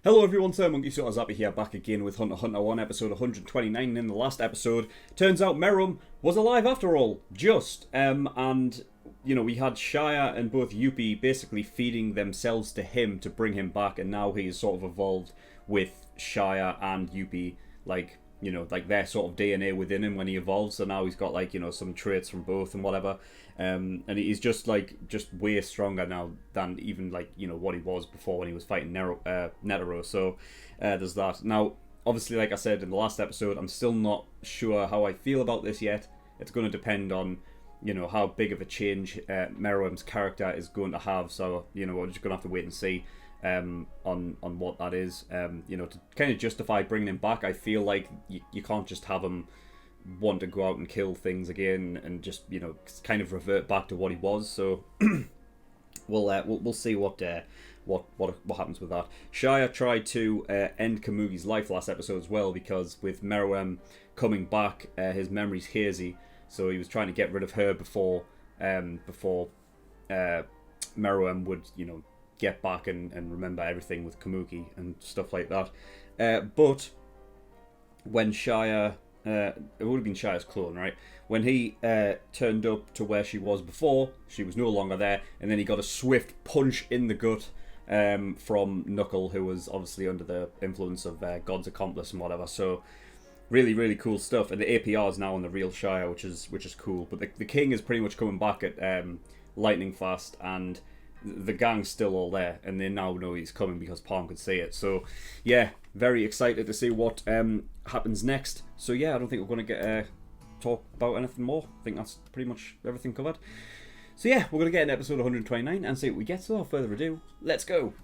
Hello everyone, SirMonkeySuit Zappy here, back again with Hunter x Hunter 1, episode 129. In the last episode, turns out Meruem was alive after all, and, we had Shia and both Yuppie basically feeding themselves to him to bring him back, and now he is sort of evolved with Shia and Yuppie, like their sort of DNA within him when he evolved, so now he's got, some traits from both and whatever. And he's just way stronger now than even what he was before when he was fighting Netero. So there's that. Now, obviously, like I said in the last episode, I'm still not sure how I feel about this yet. It's going to depend on how big of a change Meruem's character is going to have. So we're just going to have to wait and see on what that is. To kind of justify bringing him back, I feel like you can't just have him want to go out and kill things again and just kind of revert back to what he was. So we'll see what happens with that. Shia tried to end Komugi's life last episode as well, because with Meruem coming back, his memory's hazy, so he was trying to get rid of her before Meruem would get back and remember everything with Komugi and stuff like that. But when Shia it would have been Shia's clone, right? When he turned up to where she was before, she was no longer there, and then he got a swift punch in the gut from Knuckle, who was obviously under the influence of God's accomplice and whatever. So really, really cool stuff. And the APR is now on the real Shia, which is cool. But the king is pretty much coming back at lightning fast, and the gang's still all there, and they now know he's coming because Palm could see it. So yeah, very excited to see what happens next. So yeah, I don't think we're going to get talk about anything more. I think that's pretty much everything covered. So yeah, we're going to get in episode 129 and see what we get. So without further ado, let's go.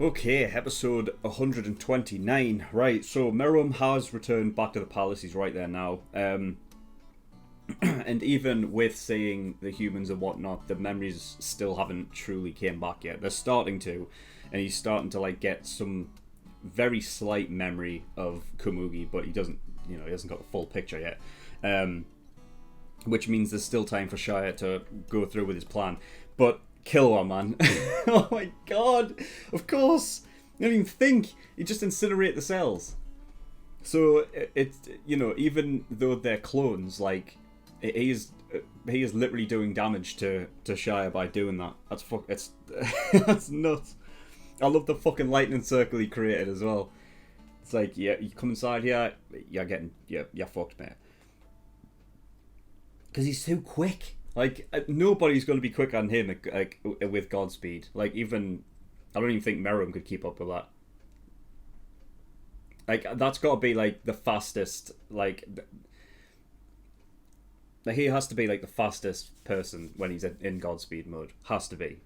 Okay, episode 129. Right, so Meruem has returned back to the palace. He's right there now. And even with seeing the humans and whatnot, the memories still haven't truly came back yet. They're starting to, and he's starting to get some very slight memory of Komugi, but he doesn't, he hasn't got the full picture yet. Which means there's still time for Shia to go through with his plan. But kill her, man. Oh my god! Of course! I didn't even think. You just incinerate the cells. So it's even though they're clones, he is literally doing damage to Shia by doing that. It's that's nuts. I love the fucking lightning circle he created as well. It's yeah, you come inside here, you're fucked, mate. Because he's too quick. Nobody's going to be quicker than him, with Godspeed. Even I don't even think Meruem could keep up with that. That's got to be the fastest. He has to be the fastest person when he's in Godspeed mode. Has to be.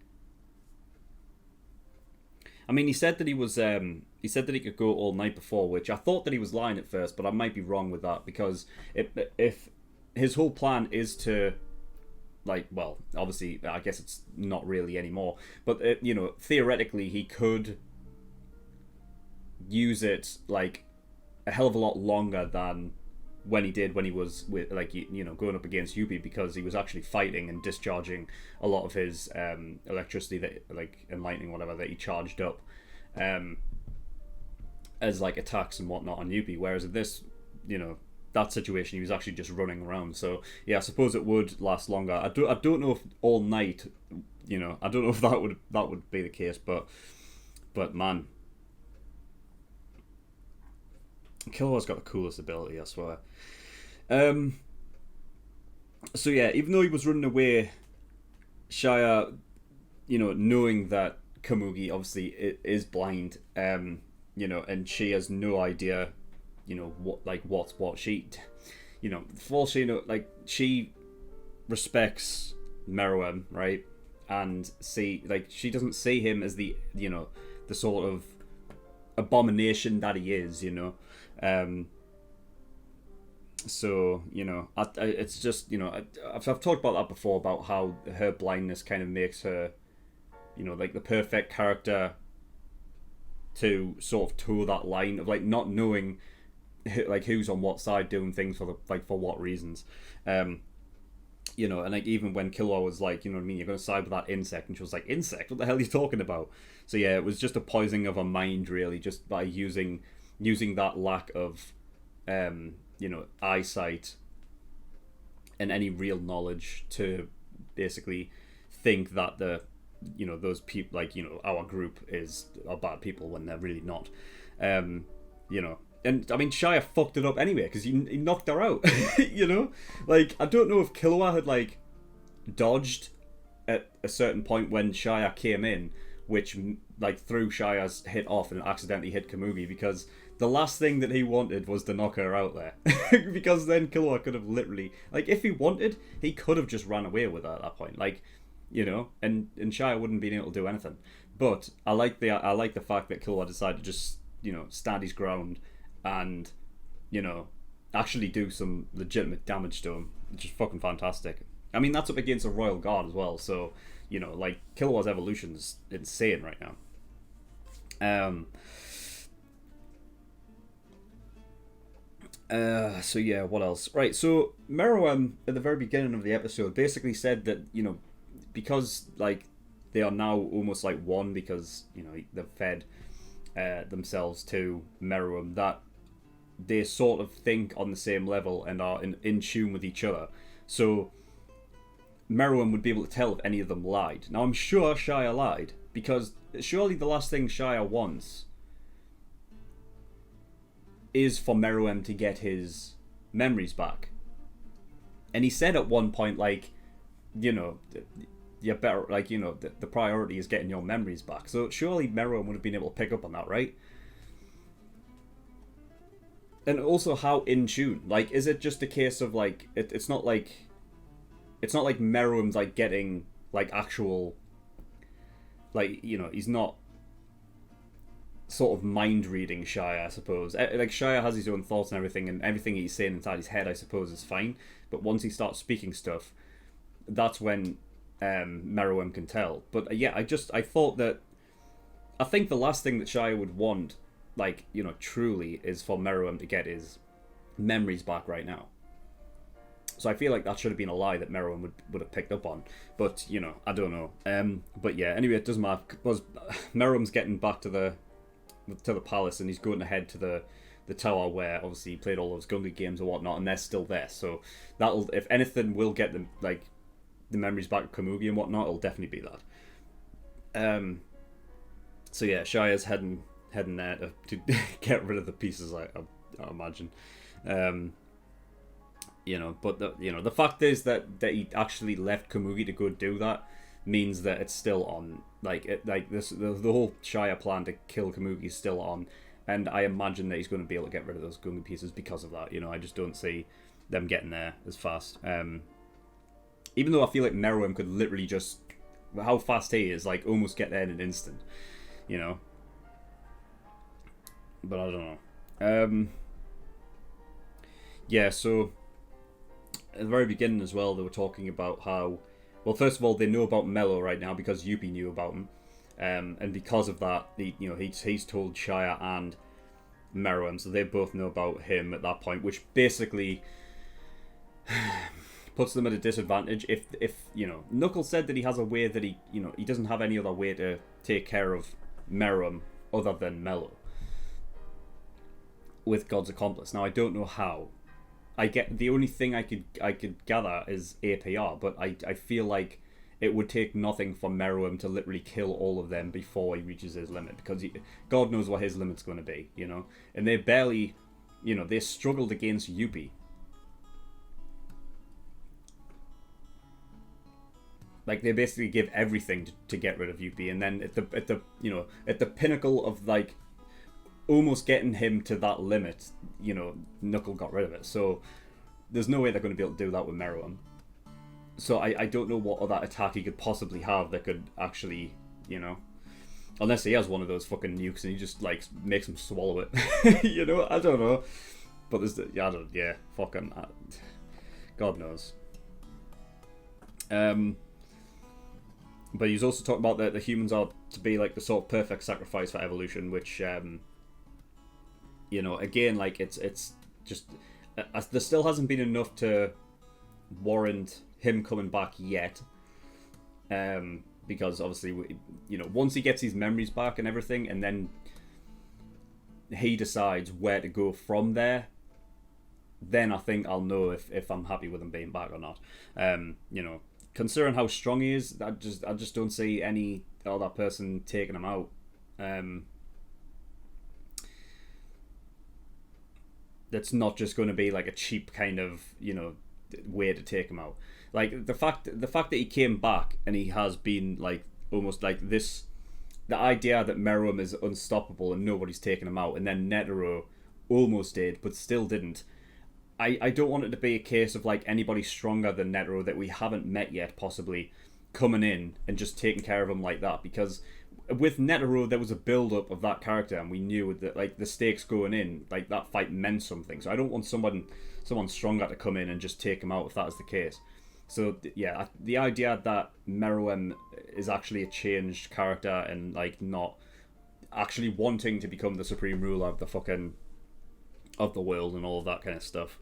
I mean, he said that he was. He said that he could go all night before, which I thought that he was lying at first, but I might be wrong with that, because if his whole plan is to, well, obviously, I guess it's not really anymore, but theoretically, he could use it a hell of a lot longer than when he was with going up against Yuppie, because he was actually fighting and discharging a lot of his electricity that and lightning, whatever, that he charged up as attacks and whatnot on Yuppie, whereas in this that situation he was actually just running around. So yeah, I suppose it would last longer. I don't know if all night, I don't know if that would be the case, but man, Killua's got the coolest ability, I swear. So yeah, even though he was running away, Shia, knowing that Komugi obviously is blind, and she has no idea, what's what. She, for all she she respects Meruem, right? And she doesn't see him as the sort of abomination that he is, so it's just I've talked about that before, about how her blindness kind of makes her the perfect character to sort of toe that line of not knowing who's on what side doing things for for what reasons. You know, and like even when Killua was like, you know what I mean, you're gonna side with that insect, and she was like, insect? What the hell are you talking about? So yeah, it was just a poisoning of her mind, really, just by using that lack of, you know, eyesight and any real knowledge to basically think that you know, those people, like, you know, our group are bad people when they're really not. You know, and I mean, Shia fucked it up anyway because he knocked her out. You know, like, I don't know if Killua had like dodged at a certain point when Shia came in, which like threw Shia's hit off and accidentally hit Komugi, because the last thing that he wanted was to knock her out there. Because then Killua could have literally, like, if he wanted, he could have just ran away with her at that point, like, you know, and Shia wouldn't be able to do anything. But I like the fact that Killua decided to just, you know, stand his ground and, you know, actually do some legitimate damage to him, which is fucking fantastic. I mean, that's up against a royal guard as well, so, you know, like, Killua's evolution's insane right now. So yeah, what else? Right, so Meruem at the very beginning of the episode basically said that, you know, because like they are now almost like one, because, you know, they've fed themselves to Meruem, that they sort of think on the same level and are in tune with each other. So Meruem would be able to tell if any of them lied. Now I'm sure Shia lied, because surely the last thing Shia wants is for Meruem to get his memories back. And he said at one point, like, you know, you're better, like, you know, the priority is getting your memories back. So surely Meruem would have been able to pick up on that, right? And also, how in tune? Like, is it just a case of like it's not like Meruem's like getting like actual, like, you know, he's not sort of mind reading Shia, I suppose. Like, Shia has his own thoughts and everything he's saying inside his head, I suppose, is fine. But once he starts speaking stuff, that's when Meruem can tell. But yeah, I think the last thing that Shia would want, like, you know, truly, is for Meruem to get his memories back right now. So I feel like that should have been a lie that Meruem would have picked up on. But, you know, I don't know. But yeah, anyway, it doesn't matter, because Meruem's getting back to the palace, and he's going ahead to the tower where obviously he played all those Gunga games and whatnot, and they're still there. So that'll, if anything, will get them, like, the memories back of Komugi and whatnot. It'll definitely be that. So yeah, Shia's heading there to get rid of the pieces, I imagine. You know, but the fact is that he actually left Komugi to go do that means that it's still on. Like, the whole Shia plan to kill Komugi is still on, and I imagine that he's going to be able to get rid of those Gunga pieces because of that. You know, I just don't see them getting there as fast. Even though I feel like Meruem could literally just, how fast he is, like, almost get there in an instant. You know, but I don't know. Yeah, so at the very beginning as well, they were talking about how, well, first of all, they know about Mello right now because Yuppie knew about him, and because of that, he's told Shia and Meruem, so they both know about him at that point, which basically puts them at a disadvantage. If you know, Knuckles said that he has a way that he doesn't have any other way to take care of Meruem other than Mello with God's accomplice. Now I don't know how. I get the only thing I could gather is APR, but I feel like it would take nothing for Meruem to literally kill all of them before he reaches his limit, because God knows what his limit's going to be, you know. And they barely, you know, they struggled against Yuppie. Like, they basically give everything to get rid of Yuppie, and then at the pinnacle of, like, almost getting him to that limit, you know, Knuckle got rid of it. So there's no way they're going to be able to do that with Meruem. So I don't know what other attack he could possibly have that could actually, you know, unless he has one of those fucking nukes and he just, like, makes him swallow it. You know, I don't know. But there's fucking God knows. But he's also talking about that the humans are to be, like, the sort of perfect sacrifice for evolution, which you know, again, like, it's just there still hasn't been enough to warrant him coming back yet. Because obviously, once he gets his memories back and everything, and then he decides where to go from there, then I think I'll know if I'm happy with him being back or not. Considering how strong he is, I just don't see any other person taking him out. That's not just going to be like a cheap kind of way to take him out. Like the fact that he came back and he has been like almost like this, the idea that Meruem is unstoppable and nobody's taking him out, and then Netero almost did but still didn't. I don't want it to be a case of like anybody stronger than Netero that we haven't met yet possibly coming in and just taking care of him like that, because with Netero there was a build up of that character and we knew that like the stakes going in, like that fight meant something. So I don't want someone stronger to come in and just take him out if that is the case. So yeah, the idea that Meruem is actually a changed character and like not actually wanting to become the supreme ruler of the world and all of that kind of stuff.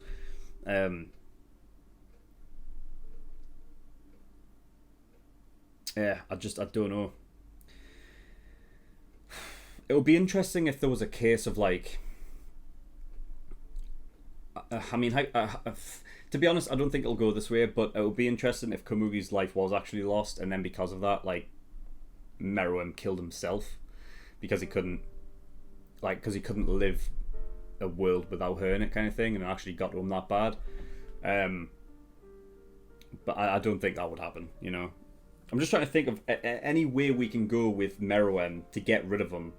Yeah, I don't know. It would be interesting if there was a case of like, to be honest, I don't think it'll go this way, but it would be interesting if Komugi's life was actually lost, and then because of that, like, Meruem killed himself because he couldn't live a world without her in it, kind of thing, and it actually got to him that bad. But I don't think that would happen. I'm just trying to think of any way we can go with Meruem to get rid of him.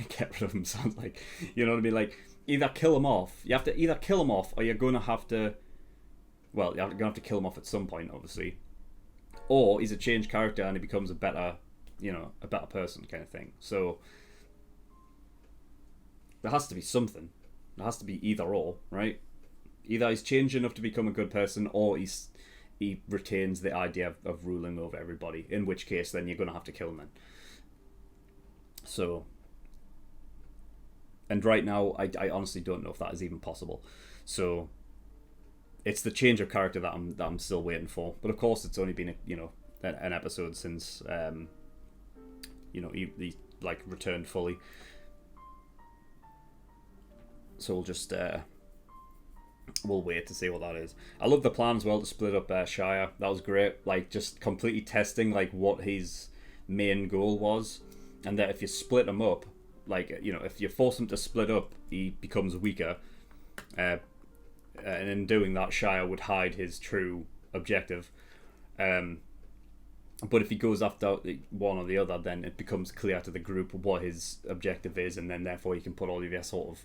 Get rid of him sounds like, you know what I mean? Like, either kill him off. You have to either kill him off, or you're going to have to. Well, you're going to have to kill him off at some point, obviously. Or he's a changed character and he becomes a better person, kind of thing. So there has to be something. There has to be either or, right? Either he's changed enough to become a good person, or he retains the idea of ruling over everybody. In which case, then you're going to have to kill him then. So. And right now, I honestly don't know if that is even possible. So, it's the change of character that I'm still waiting for. But of course, it's only been an episode since he like returned fully. So we'll just we'll wait to see what that is. I love the plan as well to split up Shia. That was great. Like just completely testing like what his main goal was, and that if you split him up. Like, if you force him to split up, he becomes weaker. And in doing that, Shia would hide his true objective. But if he goes after one or the other, then it becomes clear to the group what his objective is, and then therefore you can put all of your sort of,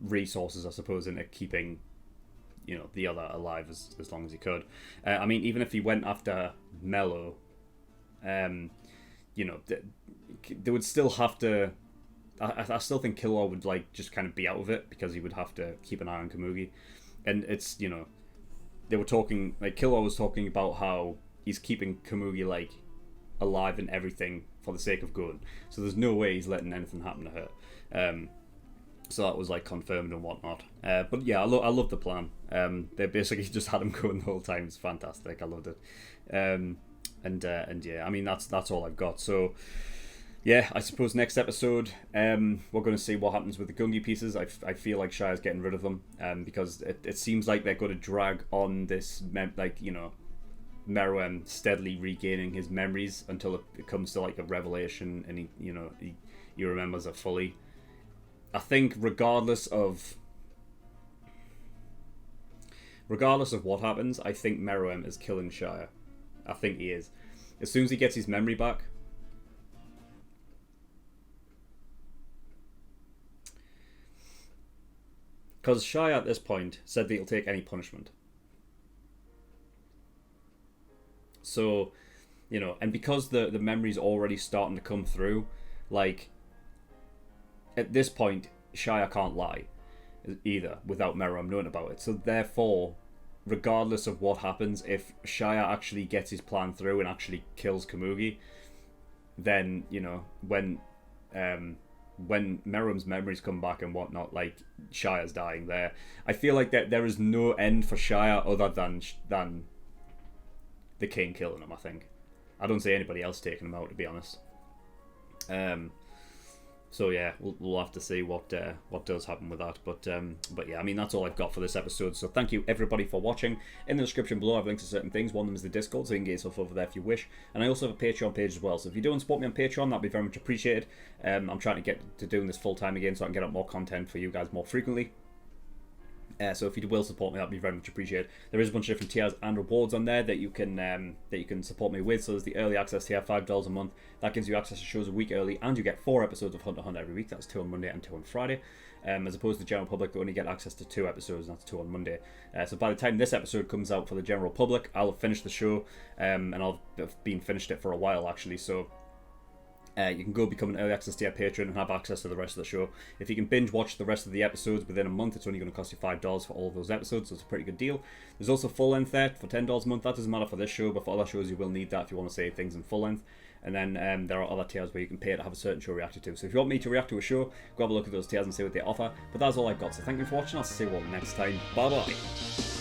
resources, I suppose, into keeping, the other alive as long as he could. Even if he went after Mello, they would still have to. I still think Killua would like just kind of be out of it because he would have to keep an eye on Komugi, and it's they were talking like Killua was talking about how he's keeping Komugi like alive and everything for the sake of good. So there's no way he's letting anything happen to her. So that was like confirmed and whatnot. But yeah, I love the plan. They basically just had him going the whole time. It's fantastic. I loved it. And yeah, that's all I've got. So yeah, I suppose next episode we're going to see what happens with the Gungi pieces. I feel like Shia's getting rid of them because it seems like they're going to drag on this Meruem steadily regaining his memories until it comes to like a revelation and he remembers it fully. I think regardless of what happens, I think Meruem is killing Shia. I think he is. As soon as he gets his memory back. Because Shia at this point said that he'll take any punishment. So, and because the memory's already starting to come through, like, at this point, Shia can't lie either without Meruem knowing about it. So therefore, regardless of what happens, if Shia actually gets his plan through and actually kills Komugi, then, when when Merrim's memories come back and whatnot, like Shire's dying there. I feel like that there is no end for Shire other than the king killing him. I think I don't see anybody else taking him out, to be honest. So yeah, we'll have to see what does happen with that. But yeah, I mean, that's all I've got for this episode. So thank you everybody for watching. In the description below, I've linked to certain things. One of them is the Discord, so you can get yourself over there if you wish. And I also have a Patreon page as well. So if you do want to support me on Patreon, that'd be very much appreciated. I'm trying to get to doing this full time again, so I can get up more content for you guys more frequently. So if you will support me, that'd be very much appreciated. There is a bunch of different tiers and rewards on there that you can support me with. So there's the early access tier, $5 a month. That gives you access to shows a week early, and you get 4 episodes of Hunter x Hunter every week. That's 2 on Monday and 2 on Friday. As opposed to the general public, they only get access to 2 episodes, and that's 2 on Monday. So by the time this episode comes out for the general public, I'll have finished the show, and I'll have been finished it for a while actually. So you can go become an early access tier patron and have access to the rest of the show. If you can binge watch the rest of the episodes within a month, it's only going to cost you $5 for all of those episodes, so it's a pretty good deal. There's also full length there for $10 a month. That doesn't matter for this show, but for other shows you will need that if you want to save things in full length. And then there are other tiers where you can pay to have a certain show reacted to. So if you want me to react to a show, go have a look at those tiers and see what they offer. But that's all I've got, so thank you for watching. I'll see you all next time. Bye bye.